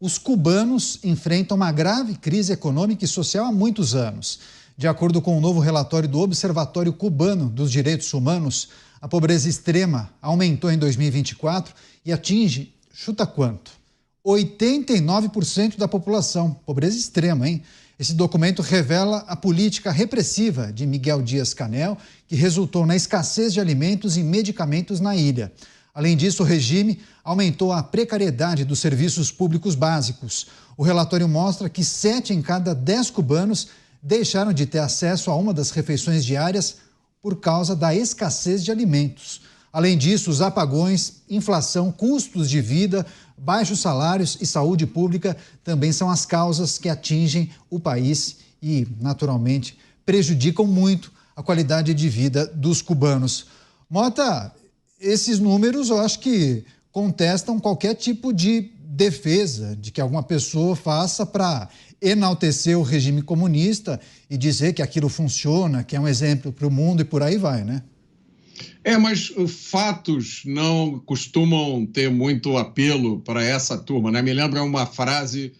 Os cubanos enfrentam uma grave crise econômica e social há muitos anos. De acordo com um novo relatório do Observatório Cubano dos Direitos Humanos, a pobreza extrema aumentou em 2024 e atinge, chuta quanto? 89% da população. Pobreza extrema, hein? Esse documento revela a política repressiva de Miguel Díaz-Canel, que resultou na escassez de alimentos e medicamentos na ilha. Além disso, o regime aumentou a precariedade dos serviços públicos básicos. O relatório mostra que 7 em cada 10 cubanos deixaram de ter acesso a uma das refeições diárias por causa da escassez de alimentos. Além disso, os apagões, inflação, custos de vida, baixos salários e saúde pública também são as causas que atingem o país e, naturalmente, prejudicam muito a qualidade de vida dos cubanos. Mota, esses números eu acho que contestam qualquer tipo de defesa de que alguma pessoa faça para enaltecer o regime comunista e dizer que aquilo funciona, que é um exemplo para o mundo e por aí vai, né? Mas fatos não costumam ter muito apelo para essa turma, né? Me lembra uma frase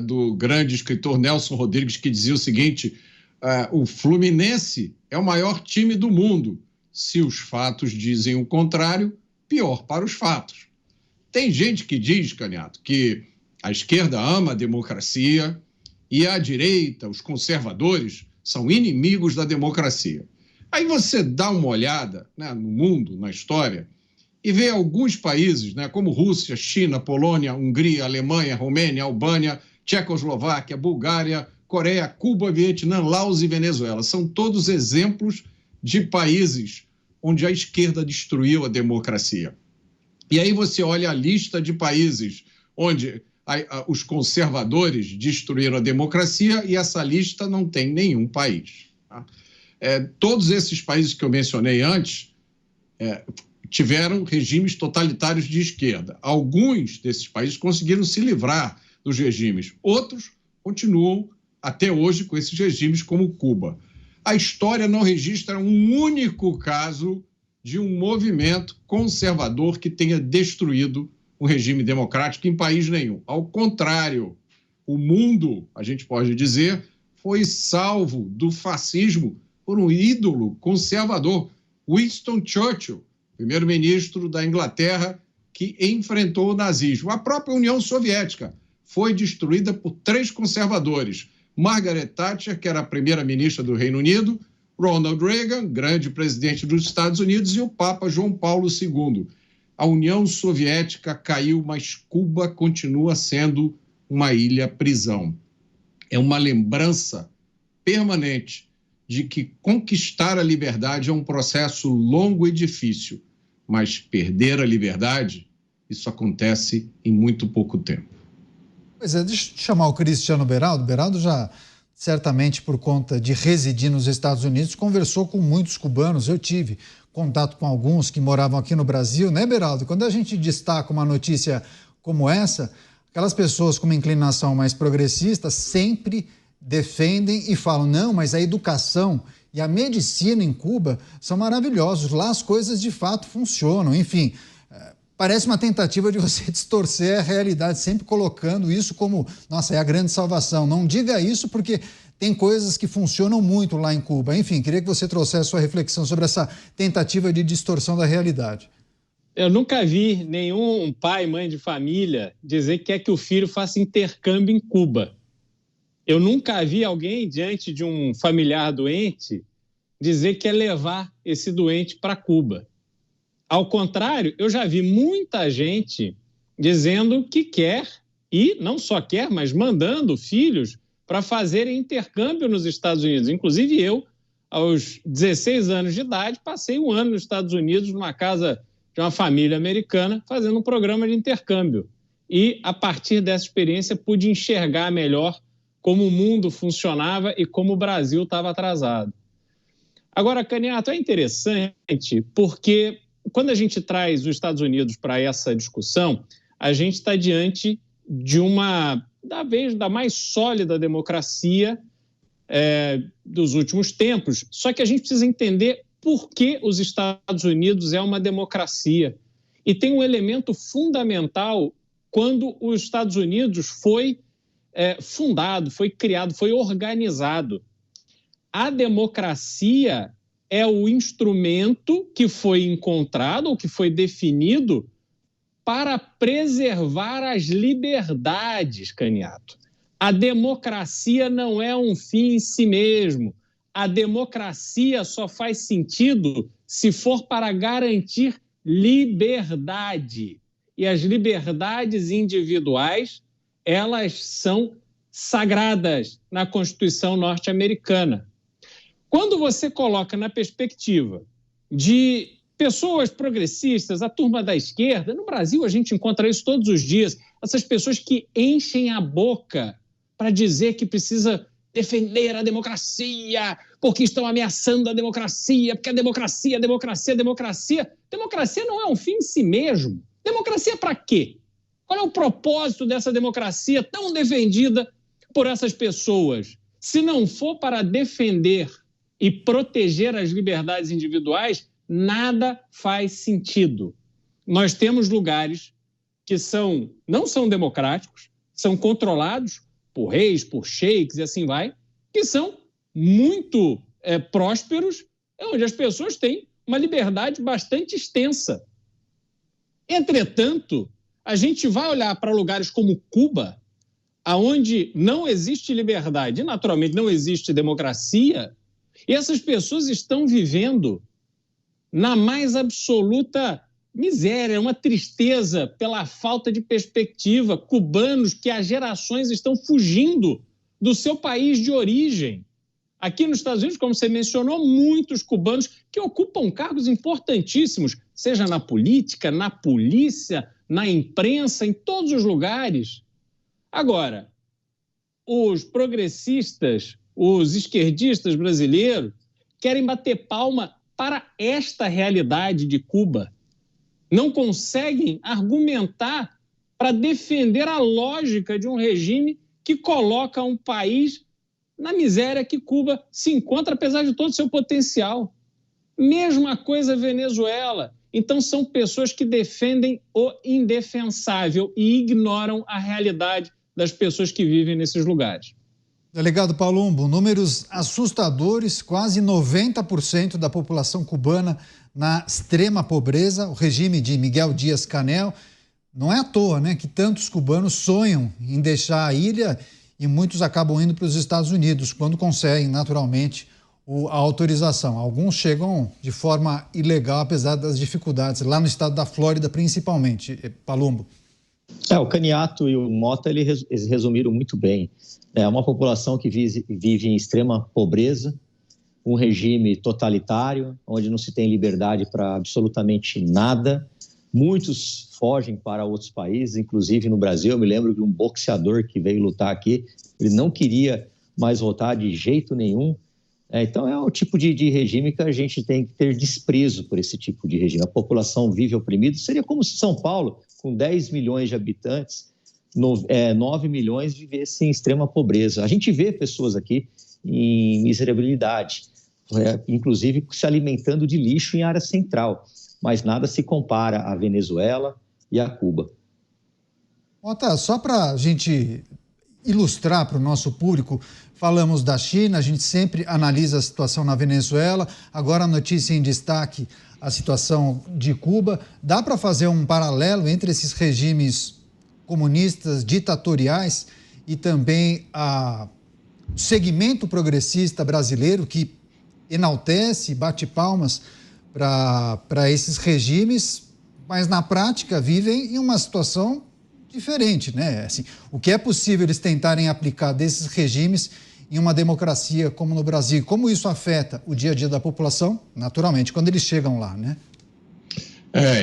do grande escritor Nelson Rodrigues que dizia o seguinte: o Fluminense é o maior time do mundo. Se os fatos dizem o contrário, pior para os fatos. Tem gente que diz, Canhato, que a esquerda ama a democracia e a direita, os conservadores, são inimigos da democracia. Aí você dá uma olhada, né, no mundo, na história, e vê alguns países, né, como Rússia, China, Polônia, Hungria, Alemanha, Romênia, Albânia, Tchecoslováquia, Bulgária, Coreia, Cuba, Vietnã, Laos e Venezuela. São todos exemplos de países onde a esquerda destruiu a democracia. E aí você olha a lista de países onde os conservadores destruíram a democracia e essa lista não tem nenhum país. Tá? Todos esses países que eu mencionei antes tiveram regimes totalitários de esquerda. Alguns desses países conseguiram se livrar dos regimes. Outros continuam até hoje com esses regimes, como Cuba. A história não registra um único caso de um movimento conservador que tenha destruído um regime democrático em país nenhum. Ao contrário, o mundo, a gente pode dizer, foi salvo do fascismo por um ídolo conservador, Winston Churchill, primeiro-ministro da Inglaterra, que enfrentou o nazismo. A própria União Soviética foi destruída por 3 conservadores: Margaret Thatcher, que era a primeira-ministra do Reino Unido, Ronald Reagan, grande presidente dos Estados Unidos, e o Papa João Paulo II. A União Soviética caiu, mas Cuba continua sendo uma ilha-prisão. É uma lembrança permanente de que conquistar a liberdade é um processo longo e difícil, mas perder a liberdade, isso acontece em muito pouco tempo. Pois é, deixa eu chamar o Cristiano Beraldo. Beraldo já, certamente por conta de residir nos Estados Unidos, conversou com muitos cubanos. Eu tive contato com alguns que moravam aqui no Brasil, né, Beraldo? Quando a gente destaca uma notícia como essa, aquelas pessoas com uma inclinação mais progressista sempre defendem e falam: não, mas a educação e a medicina em Cuba são maravilhosos, lá as coisas de fato funcionam, enfim. Parece uma tentativa de você distorcer a realidade, sempre colocando isso como, nossa, é a grande salvação. Não diga isso porque tem coisas que funcionam muito lá em Cuba. Enfim, queria que você trouxesse a sua reflexão sobre essa tentativa de distorção da realidade. Eu nunca vi nenhum pai, mãe de família dizer que quer que o filho faça intercâmbio em Cuba. Eu nunca vi alguém, diante de um familiar doente, dizer que quer levar esse doente para Cuba. Ao contrário, eu já vi muita gente dizendo que quer, e não só quer, mas mandando filhos para fazerem intercâmbio nos Estados Unidos. Inclusive eu, aos 16 anos de idade, passei um ano nos Estados Unidos, numa casa de uma família americana, fazendo um programa de intercâmbio. E, a partir dessa experiência, pude enxergar melhor como o mundo funcionava e como o Brasil estava atrasado. Agora, Canhato, é interessante porque quando a gente traz os Estados Unidos para essa discussão, a gente está diante de uma, da mais sólida democracia dos últimos tempos. Só que a gente precisa entender por que os Estados Unidos é uma democracia. E tem um elemento fundamental quando os Estados Unidos foi fundado, foi criado, foi organizado. A democracia é o instrumento que foi encontrado ou que foi definido para preservar as liberdades, Caniato. A democracia não é um fim em si mesmo. A democracia só faz sentido se for para garantir liberdade. E as liberdades individuais, elas são sagradas na Constituição norte-americana. Quando você coloca na perspectiva de pessoas progressistas, a turma da esquerda, no Brasil a gente encontra isso todos os dias, essas pessoas que enchem a boca para dizer que precisa defender a democracia, porque estão ameaçando a democracia, porque a democracia. Democracia não é um fim em si mesmo. Democracia para quê? Qual é o propósito dessa democracia tão defendida por essas pessoas? Se não for para defender e proteger as liberdades individuais, nada faz sentido. Nós temos lugares que não são democráticos, são controlados por reis, por sheiks e assim vai, que são muito prósperos, onde as pessoas têm uma liberdade bastante extensa. Entretanto, a gente vai olhar para lugares como Cuba, onde não existe liberdade, e naturalmente não existe democracia, e essas pessoas estão vivendo na mais absoluta miséria, uma tristeza pela falta de perspectiva. Cubanos que há gerações estão fugindo do seu país de origem. Aqui nos Estados Unidos, como você mencionou, muitos cubanos que ocupam cargos importantíssimos, seja na política, na polícia, na imprensa, em todos os lugares. Agora, os progressistas, os esquerdistas brasileiros querem bater palma para esta realidade de Cuba. Não conseguem argumentar para defender a lógica de um regime que coloca um país na miséria que Cuba se encontra, apesar de todo o seu potencial. Mesma coisa Venezuela. Então, são pessoas que defendem o indefensável e ignoram a realidade das pessoas que vivem nesses lugares. Delegado Palumbo, números assustadores, quase 90% da população cubana na extrema pobreza, o regime de Miguel Díaz-Canel. Não é à toa, né, que tantos cubanos sonham em deixar a ilha e muitos acabam indo para os Estados Unidos quando conseguem, naturalmente, a autorização. Alguns chegam de forma ilegal, apesar das dificuldades, lá no estado da Flórida, principalmente. Palumbo. O Caniato e o Mota, eles resumiram muito bem. É uma população que vive em extrema pobreza, um regime totalitário, onde não se tem liberdade para absolutamente nada. Muitos fogem para outros países, inclusive no Brasil. Eu me lembro de um boxeador que veio lutar aqui, ele não queria mais votar de jeito nenhum. Então é o tipo de regime que a gente tem que ter desprezo por esse tipo de regime. A população vive oprimida. Seria como se São Paulo, com 10 milhões de habitantes, 9 milhões vivessem em extrema pobreza. A gente vê pessoas aqui em miserabilidade, inclusive se alimentando de lixo em área central, mas nada se compara à Venezuela e a Cuba. Mota, só para a gente ilustrar para o nosso público, falamos da China, a gente sempre analisa a situação na Venezuela, agora a notícia em destaque, a situação de Cuba. Dá para fazer um paralelo entre esses regimes comunistas, ditatoriais e também o segmento progressista brasileiro que enaltece, bate palmas para esses regimes, mas na prática vivem em uma situação diferente, né? Assim, o que é possível eles tentarem aplicar desses regimes em uma democracia como no Brasil? Como isso afeta o dia a dia da população? Naturalmente, quando eles chegam lá, né?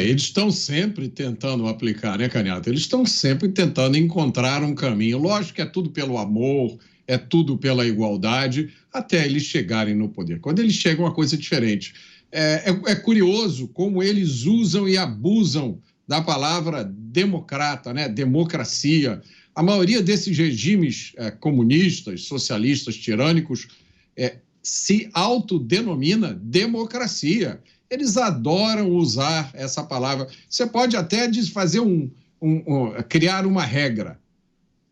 Eles estão sempre tentando aplicar, né, Caniato? Eles estão sempre tentando encontrar um caminho. Lógico que é tudo pelo amor, é tudo pela igualdade, até eles chegarem no poder. Quando eles chegam, uma coisa diferente. É curioso como eles usam e abusam da palavra democrata, né? Democracia. A maioria desses regimes comunistas, socialistas, tirânicos, se autodenomina democracia. Eles adoram usar essa palavra. Você pode até fazer criar uma regra.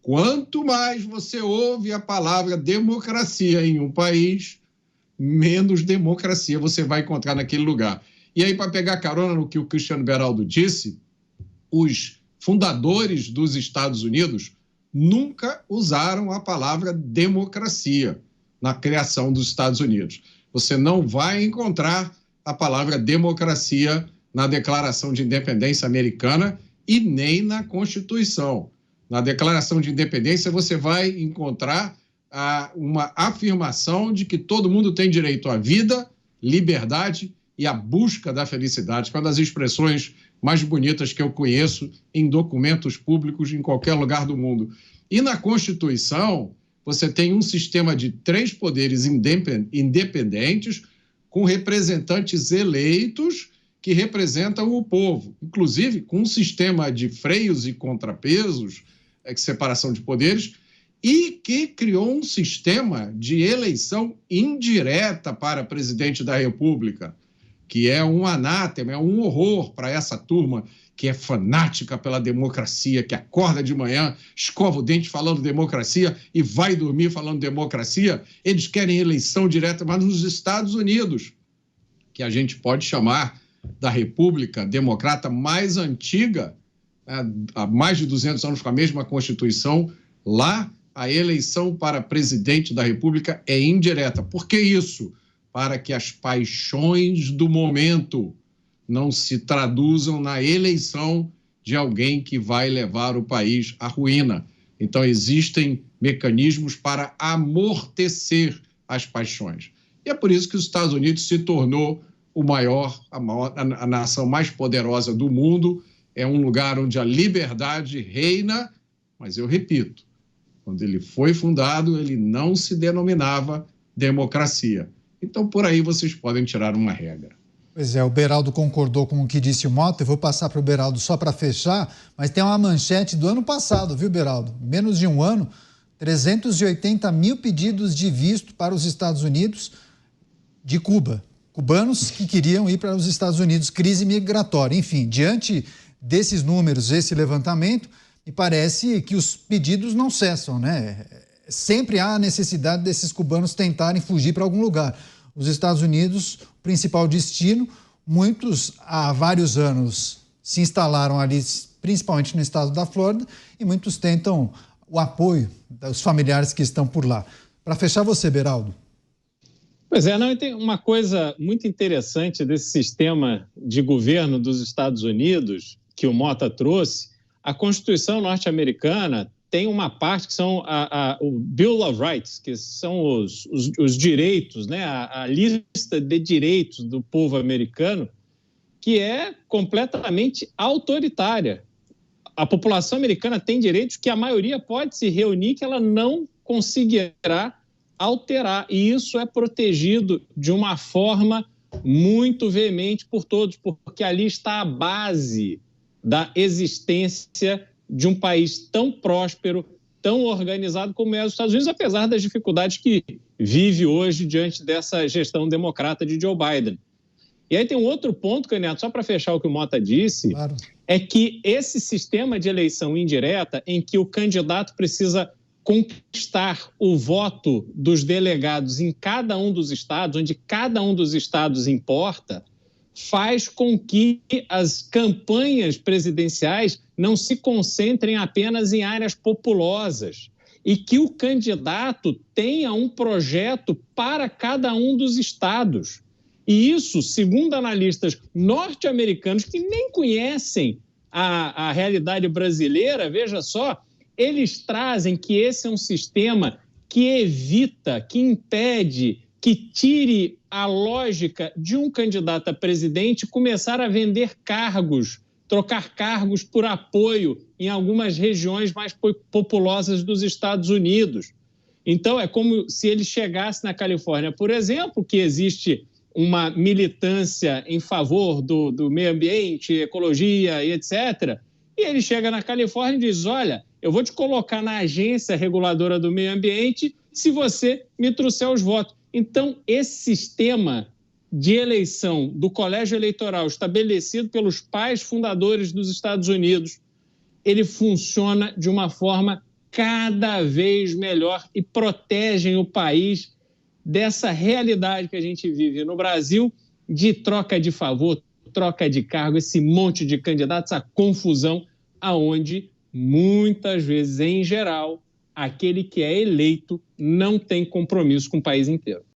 Quanto mais você ouve a palavra democracia em um país, menos democracia você vai encontrar naquele lugar. E aí, para pegar carona no que o Cristiano Beraldo disse, os fundadores dos Estados Unidos nunca usaram a palavra democracia na criação dos Estados Unidos. Você não vai encontrar a palavra democracia na Declaração de Independência americana e nem na Constituição. Na Declaração de Independência você vai encontrar uma afirmação de que todo mundo tem direito à vida, liberdade e à busca da felicidade, que é uma das expressões mais bonitas que eu conheço em documentos públicos em qualquer lugar do mundo. E na Constituição, você tem um sistema de 3 poderes independentes com representantes eleitos que representam o povo, inclusive com um sistema de freios e contrapesos, separação de poderes, e que criou um sistema de eleição indireta para presidente da República, que é um anátema, é um horror para essa turma que é fanática pela democracia, que acorda de manhã, escova o dente falando democracia e vai dormir falando democracia. Eles querem eleição direta, mas nos Estados Unidos, que a gente pode chamar da República Democrata mais antiga, há mais de 200 anos com a mesma Constituição, lá a eleição para presidente da República é indireta. Por que isso? Para que as paixões do momento não se traduzam na eleição de alguém que vai levar o país à ruína. Então, existem mecanismos para amortecer as paixões. E é por isso que os Estados Unidos se tornou a nação mais poderosa do mundo. É um lugar onde a liberdade reina, mas eu repito, quando ele foi fundado, ele não se denominava democracia. Então, por aí vocês podem tirar uma regra. Pois é, o Beraldo concordou com o que disse o Mota. Eu vou passar para o Beraldo só para fechar, mas tem uma manchete do ano passado, viu, Beraldo? Menos de um ano, 380 mil pedidos de visto para os Estados Unidos de Cuba. Cubanos que queriam ir para os Estados Unidos, crise migratória. Enfim, diante desses números, esse levantamento, me parece que os pedidos não cessam, né? Sempre há a necessidade desses cubanos tentarem fugir para algum lugar. Os Estados Unidos, o principal destino, muitos há vários anos se instalaram ali, principalmente no estado da Flórida, e muitos tentam o apoio dos familiares que estão por lá. Para fechar você, Beraldo. Pois é, não, tem uma coisa muito interessante desse sistema de governo dos Estados Unidos que o Mota trouxe. A Constituição norte-americana tem uma parte que são o Bill of Rights, que são os direitos, né? A lista de direitos do povo americano, que é completamente autoritária. A população americana tem direitos que a maioria pode se reunir, que ela não conseguirá alterar. E isso é protegido de uma forma muito veemente por todos, porque ali está a base da existência de um país tão próspero, tão organizado como é os Estados Unidos, apesar das dificuldades que vive hoje diante dessa gestão democrata de Joe Biden. E aí tem um outro ponto, Candidato, só para fechar o que o Mota disse, claro, é que esse sistema de eleição indireta, em que o candidato precisa conquistar o voto dos delegados em cada um dos estados, onde cada um dos estados importa, faz com que as campanhas presidenciais não se concentrem apenas em áreas populosas e que o candidato tenha um projeto para cada um dos estados. E isso, segundo analistas norte-americanos que nem conhecem a realidade brasileira, veja só, eles trazem que esse é um sistema que evita, que impede, que tire a lógica de um candidato a presidente começar a vender cargos, trocar cargos por apoio em algumas regiões mais populosas dos Estados Unidos. Então, é como se ele chegasse na Califórnia, por exemplo, que existe uma militância em favor do meio ambiente, ecologia e etc., e ele chega na Califórnia e diz, olha, eu vou te colocar na agência reguladora do meio ambiente se você me trouxer os votos. Então, esse sistema de eleição do colégio eleitoral estabelecido pelos pais fundadores dos Estados Unidos, ele funciona de uma forma cada vez melhor e protegem o país dessa realidade que a gente vive no Brasil de troca de favor, troca de cargo, esse monte de candidatos, essa confusão, aonde muitas vezes, em geral, aquele que é eleito não tem compromisso com o país inteiro.